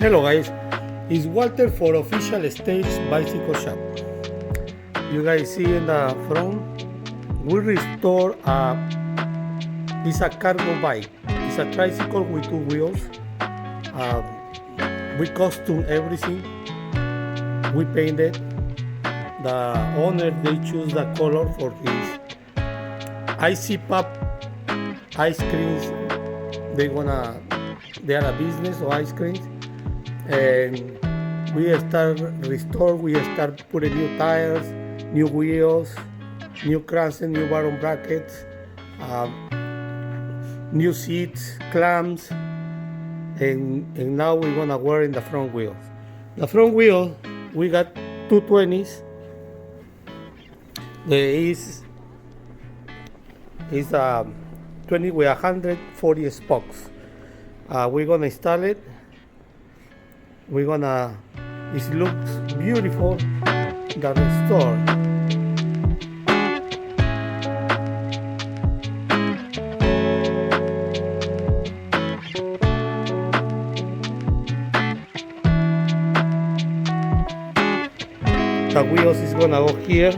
Hello guys, it's Walter for Official Stage Bicycle Shop. You guys see in the front, we restore it's a cargo bike. It's a tricycle with two wheels. We custom everything. We painted. The owner, they choose the color for his icy pop ice creams. They are a business of ice creams. And we start restore, we start putting new tires, new wheels, new crankset, new bottom brackets, new seats, clamps, and now we're gonna wear in the front wheels. The front wheel, we got 220s. There is 20 with 140 spokes. We're gonna install it. It looks beautiful, the restore. The wheels is gonna go here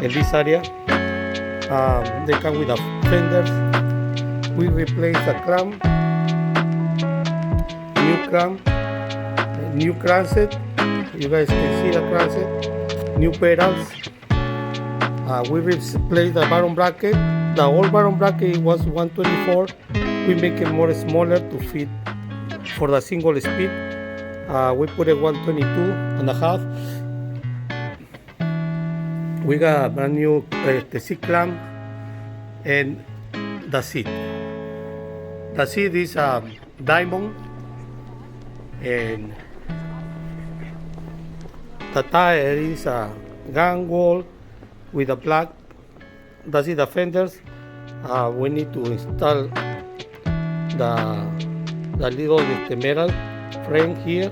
in this area. They come with the fenders. We replace the clamp, new clamp, new crankset. You guys can see the crankset. New pedals. We replace the bottom bracket. The old bottom bracket was 124. We make it more smaller to fit for the single speed. We put it 122.5. We got a brand new seat clamp and the seat. The seat is diamond, and the tire is a gun wall with a black. That's it, the fenders. We need to install the little metal frame here.